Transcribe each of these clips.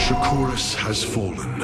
Shakuris has fallen,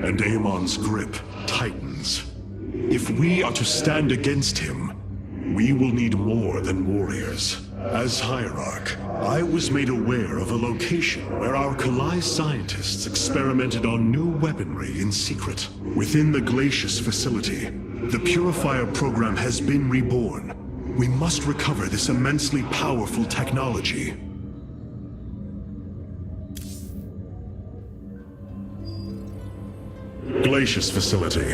and Amon's grip tightens. If we are to stand against him, we will need more than warriors. As Hierarch, I was made aware of a location where our Kalai scientists experimented on new weaponry in secret. Within the Glacius facility, the Purifier program has been reborn. We must recover this immensely powerful technology. Glacius facility.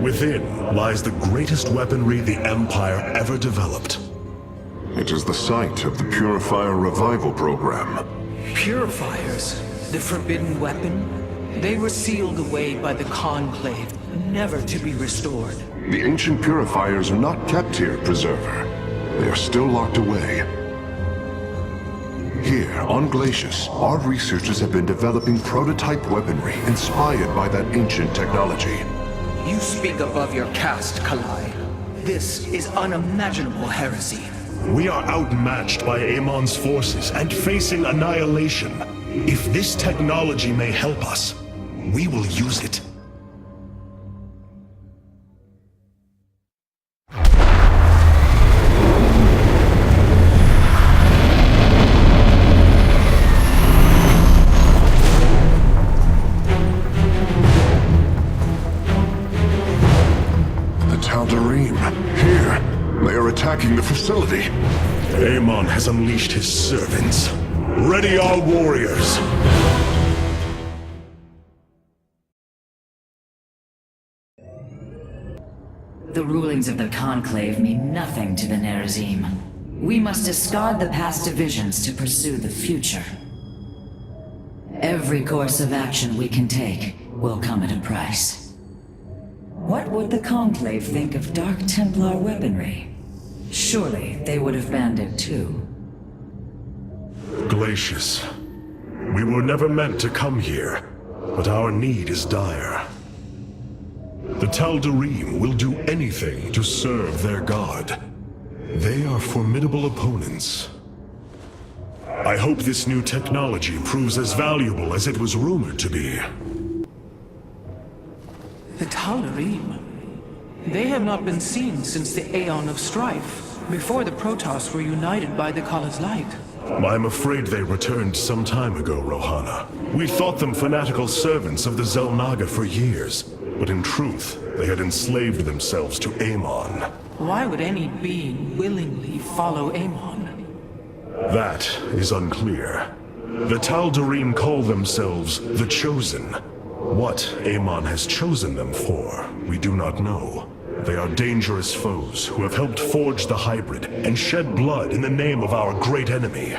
Within lies the greatest weaponry the Empire ever developed. It is the site of the Purifier Revival Program. Purifiers? The forbidden weapon? They were sealed away by the Conclave, never to be restored. The ancient Purifiers are not kept here, Preserver. They are still locked away. Here, on Glacius, our researchers have been developing prototype weaponry inspired by that ancient technology. You speak above your caste, Kalai. This is unimaginable heresy. We are outmatched by Amon's forces and facing annihilation. If this technology may help us, we will use it. Attacking the facility. Amon has unleashed his servants. Ready our warriors! The rulings of the Conclave mean nothing to the Nerazim. We must discard the past divisions to pursue the future. Every course of action we can take will come at a price. What would the Conclave think of Dark Templar weaponry? Surely they would have banned it too. Glacius. We were never meant to come here, but our need is dire. The Tal'Darim will do anything to serve their god. They are formidable opponents. I hope this new technology proves as valuable as it was rumored to be. The Tal'Darim? They have not been seen since the Aeon of Strife, before the Protoss were united by the Kala's light. I'm afraid they returned some time ago, Rohana. We thought them fanatical servants of the Xel'Naga for years, but in truth, they had enslaved themselves to Amon. Why would any being willingly follow Amon? That is unclear. The Tal'Darim call themselves the Chosen. What Amon has chosen them for, we do not know. They are dangerous foes who have helped forge the hybrid and shed blood in the name of our great enemy.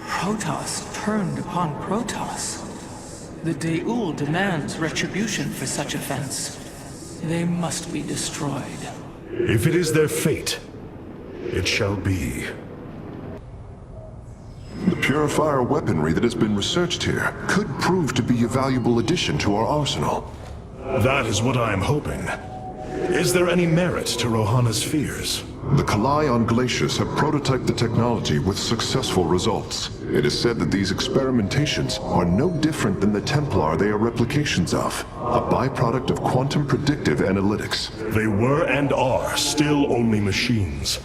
Protoss turned upon Protoss. The De'ul demands retribution for such offense. They must be destroyed. If it is their fate, it shall be. The Purifier weaponry that has been researched here could prove to be a valuable addition to our arsenal. That is what I am hoping. Is there any merit to Rohana's fears? The Kalai on Glacius have prototyped the technology with successful results. It is said that these experimentations are no different than the Templar they are replications of, a byproduct of quantum predictive analytics. They were and are still only machines.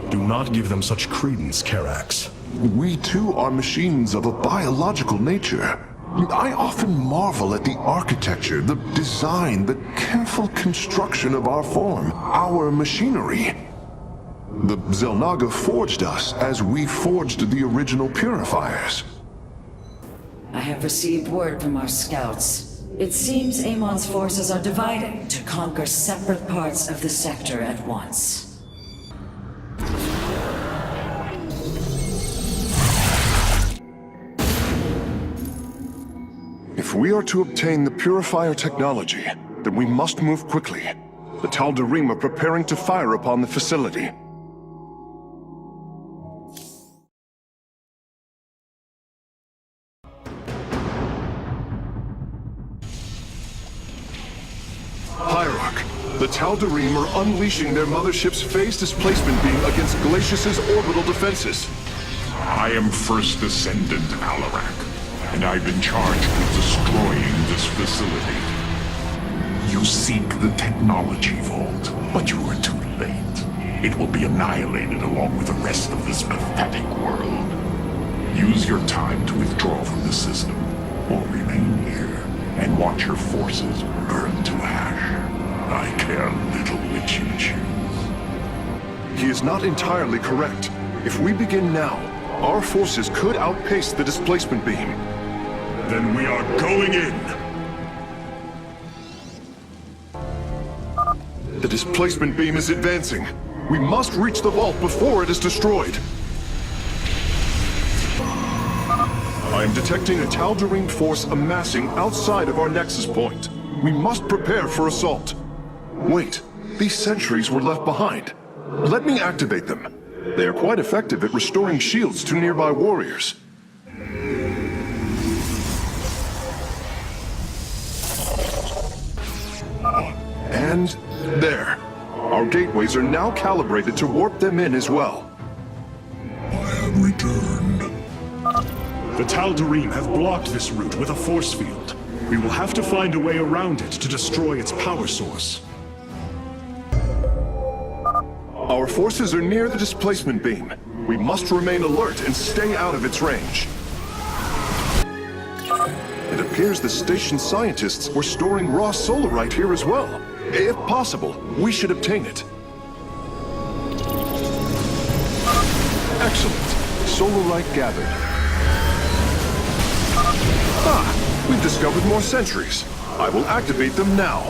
Do not give them such credence, Karax. We too are machines of a biological nature. I often marvel at the architecture, the design, the careful construction of our form, our machinery. The Xel'Naga forged us as we forged the original Purifiers. I have received word from our scouts. It seems Amon's forces are dividing to conquer separate parts of the sector at once. If we are to obtain the Purifier technology, then we must move quickly. The Tal'Darim are preparing to fire upon the facility. Hierarch, the Tal'Darim are unleashing their mothership's phase displacement beam against Glacius's orbital defenses. I am First Descendant Alarak. and I've been charged with destroying this facility. You seek the technology vault, but you are too late. It will be annihilated along with the rest of this pathetic world. Use your time to withdraw from the system, or remain here and watch your forces burn to ash. I care little which you choose. He is not entirely correct. If we begin now, our forces could outpace the displacement beam. Then we are going in! The displacement beam is advancing. We must reach the vault before it is destroyed. I am detecting a Tal'Darim force amassing outside of our nexus point. We must prepare for assault. Wait, these sentries were left behind. Let me activate them. They are quite effective at restoring shields to nearby warriors. And there. Our gateways are now calibrated to warp them in as well. I have returned. The Tal'Darim have blocked this route with a force field. We will have to find a way around it to destroy its power source. Our forces are near the displacement beam. We must remain alert and stay out of its range. It appears the station scientists were storing raw solarite here as well. If possible, we should obtain it. Excellent. Solarite gathered. Ah, we've discovered more sentries. I will activate them now.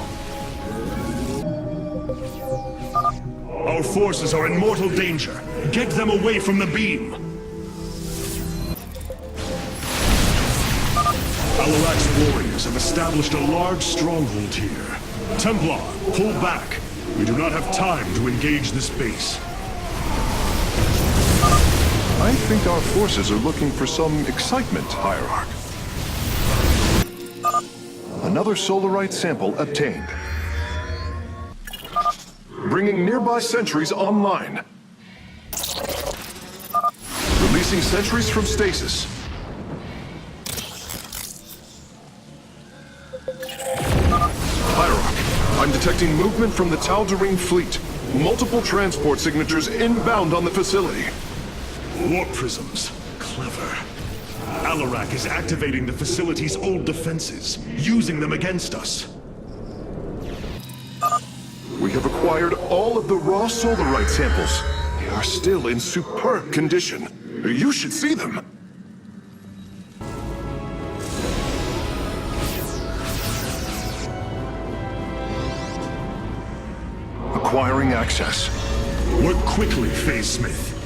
Our forces are in mortal danger. Get them away from the beam! Alarak's warriors have established a large stronghold here. Templar, pull back. We do not have time to engage this base. I think our forces are looking for some excitement, Hierarch. Another solarite sample obtained. Bringing nearby sentries online. Releasing sentries from stasis. Hierarch, I'm detecting movement from the Tal'Darim fleet. Multiple transport signatures inbound on the facility. Warp prisms. Clever. Alarak is activating the facility's old defenses, using them against us. We have acquired all of the raw solarite samples. They are still in superb condition. You should see them. Acquiring access. Work quickly, Phase Smith.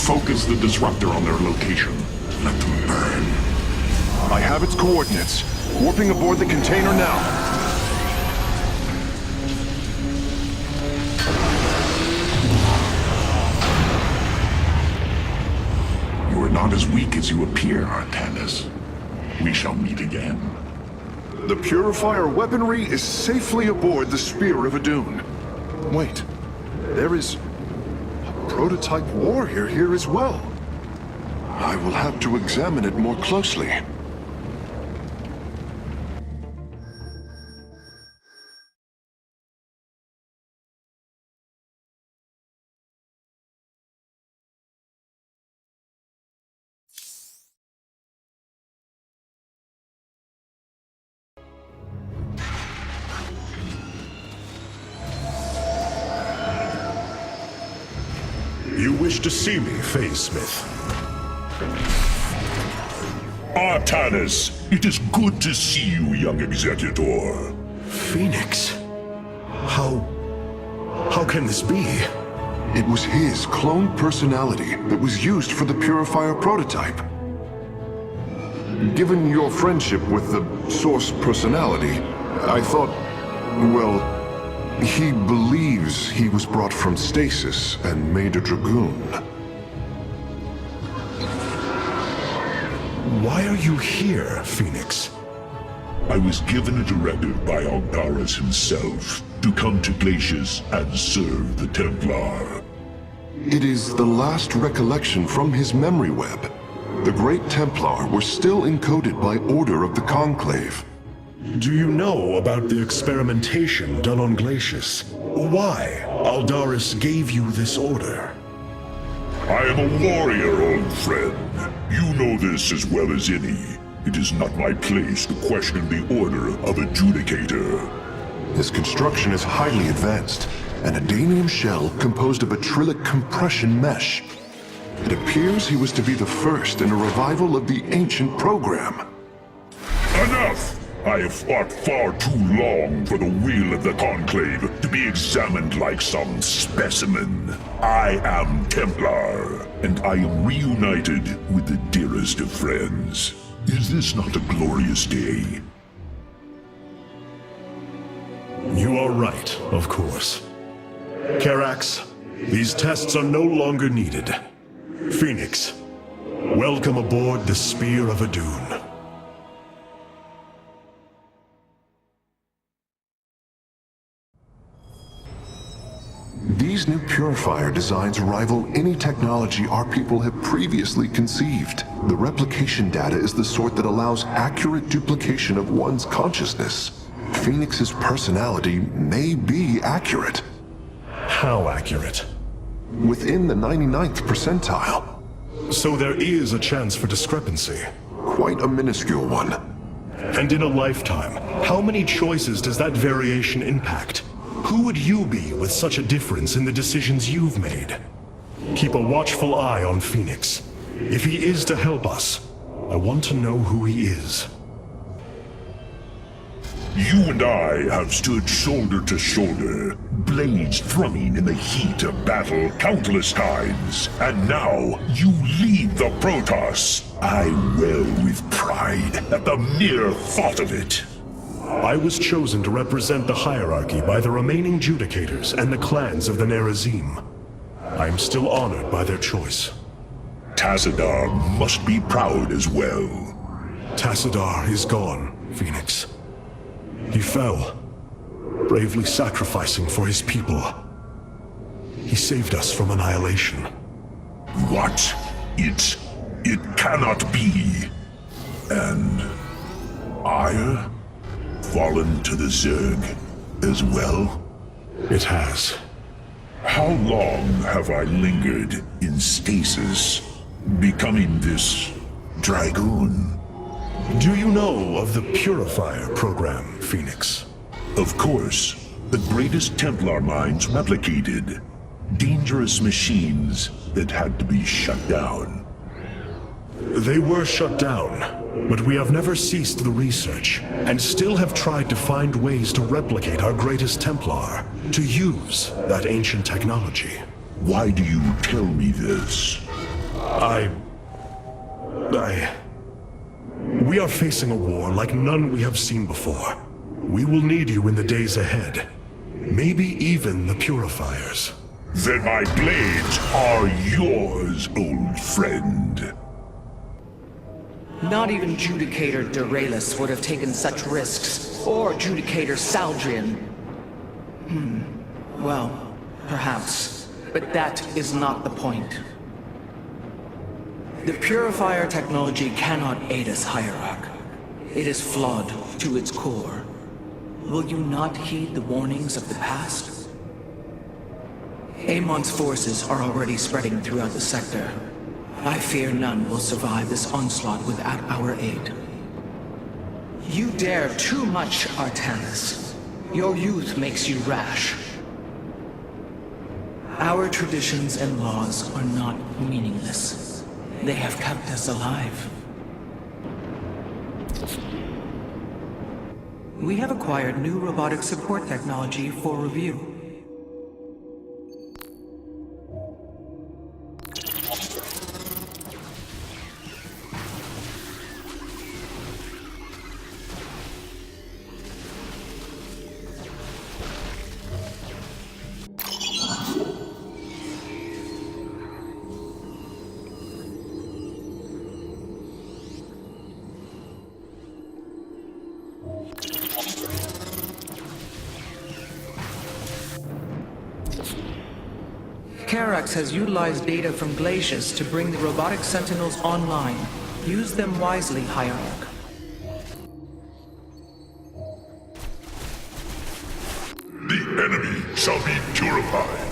Focus the disruptor on their location. Let them burn. I have its coordinates. Warping aboard the container now. You are not as weak as you appear, Artanis. We shall meet again. The Purifier weaponry is safely aboard the Spear of Adun. Wait, there is a prototype warrior here as well. I will have to examine it more closely. You wish to see me, Phase Smith? Artanis, it is good to see you, young Executor. Phoenix? How can this be? It was his cloned personality that was used for the Purifier prototype. Given your friendship with the Source personality, I thought, well, he believes he was brought from stasis and made a Dragoon. Why are you here, Phoenix? I was given a directive by Algaris himself to come to Glacius and serve the Templar. It is the last recollection from his memory web. The Great Templar were still encoded by order of the Conclave. Do you know about the experimentation done on Glacius? Why Aldaris gave you this order? I am a warrior, old friend. You know this as well as any. It is not my place to question the order of Adjudicator. His construction is highly advanced, an adanium shell composed of acrylic compression mesh. It appears he was to be the first in a revival of the ancient program. Enough! I have fought far too long for the will of the Conclave to be examined like some specimen. I am Templar, and I am reunited with the dearest of friends. Is this not a glorious day? You are right, of course. Karax, these tests are no longer needed. Phoenix, welcome aboard the Spear of Adun. These new purifier designs rival any technology our people have previously conceived. The replication data is the sort that allows accurate duplication of one's consciousness. Phoenix's personality may be accurate. How accurate? Within the 99th percentile. So there is a chance for discrepancy. Quite a minuscule one. And in a lifetime, how many choices does that variation impact? Who would you be with such a difference in the decisions you've made? Keep a watchful eye on Phoenix. If he is to help us, I want to know who he is. You and I have stood shoulder to shoulder, blades thrumming in the heat of battle countless times. And now, you lead the Protoss. I well with pride at the mere thought of it. I was chosen to represent the hierarchy by the remaining Judicators and the clans of the Nerazim. I am still honored by their choice. Tassadar must be proud as well. Tassadar is gone, Phoenix. He fell, bravely sacrificing for his people. He saved us from annihilation. What? It cannot be. And Ire? Fallen to the Zerg as well? It has. How long have I lingered in stasis, becoming this Dragoon? Do you know of the Purifier program, Phoenix? Of course. The greatest Templar minds replicated. Dangerous machines that had to be shut down. They were shut down, but we have never ceased the research, and still have tried to find ways to replicate our greatest Templar, to use that ancient technology. Why do you tell me this? We are facing a war like none we have seen before. We will need you in the days ahead. Maybe even the Purifiers. Then my blades are yours, old friend. Not even Judicator Deralis would have taken such risks, or Judicator Saldrian. Well, perhaps. But that is not the point. The Purifier technology cannot aid us, Hierarch. It is flawed to its core. Will you not heed the warnings of the past? Amon's forces are already spreading throughout the sector. I fear none will survive this onslaught without our aid. You dare too much, Artanis. Your youth makes you rash. Our traditions and laws are not meaningless. They have kept us alive. We have acquired new robotic support technology for review. Karax has utilized data from Glacius to bring the robotic sentinels online. Use them wisely, Hierarch. The enemy shall be purified.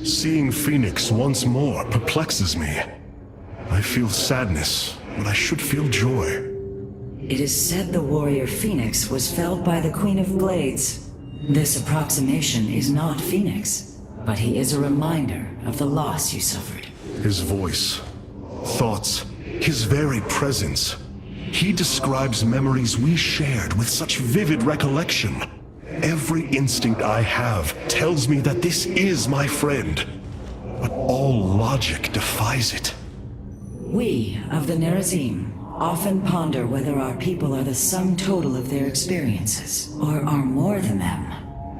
Seeing Phoenix once more perplexes me. I feel sadness, but I should feel joy. It is said the warrior Phoenix was felled by the Queen of Blades. This approximation is not Phoenix, but he is a reminder of the loss you suffered. His voice, thoughts, his very presence. He describes memories we shared with such vivid recollection. Every instinct I have tells me that this is my friend, but all logic defies it. We of the Nerazim often ponder whether our people are the sum total of their experiences, or are more than them,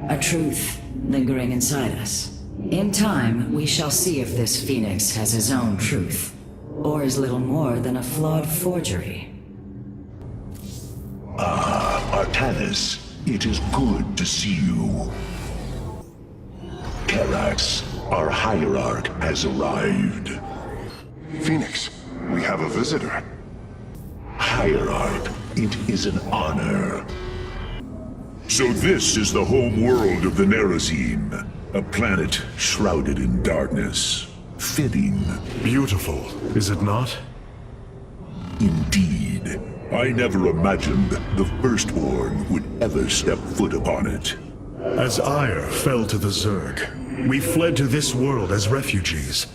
a truth lingering inside us. In time, we shall see if this Phoenix has his own truth, or is little more than a flawed forgery. Artanis, it is good to see you. Karax, our hierarch, has arrived. Phoenix, we have a visitor. Hierarch, it is an honor. So this is the home world of the Nerazim, a planet shrouded in darkness. Fitting. Beautiful, is it not? Indeed. I never imagined the Firstborn would ever step foot upon it. As Ire fell to the Zerg, we fled to this world as refugees.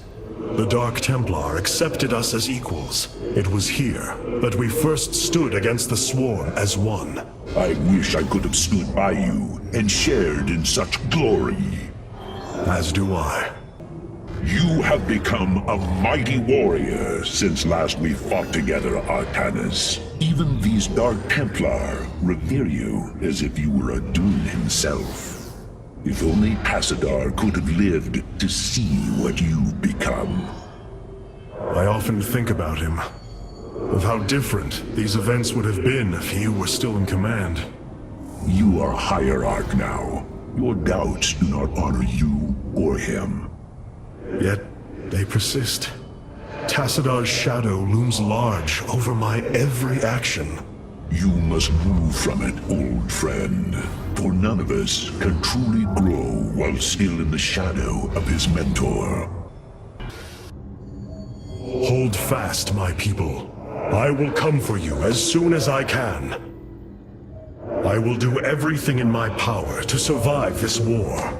The Dark Templar accepted us as equals. It was here that we first stood against the Swarm as one. I wish I could have stood by you and shared in such glory. As do I. You have become a mighty warrior since last we fought together, Artanis. Even these Dark Templar revere you as if you were a Dune himself. If only Tassadar could have lived to see what you've become. I often think about him, of how different these events would have been if he were still in command. You are hierarch now. Your doubts do not honor you or him. Yet, they persist. Tassadar's shadow looms large over my every action. You must move from it, old friend. For none of us can truly grow while still in the shadow of his mentor. Hold fast, my people. I will come for you as soon as I can. I will do everything in my power to survive this war.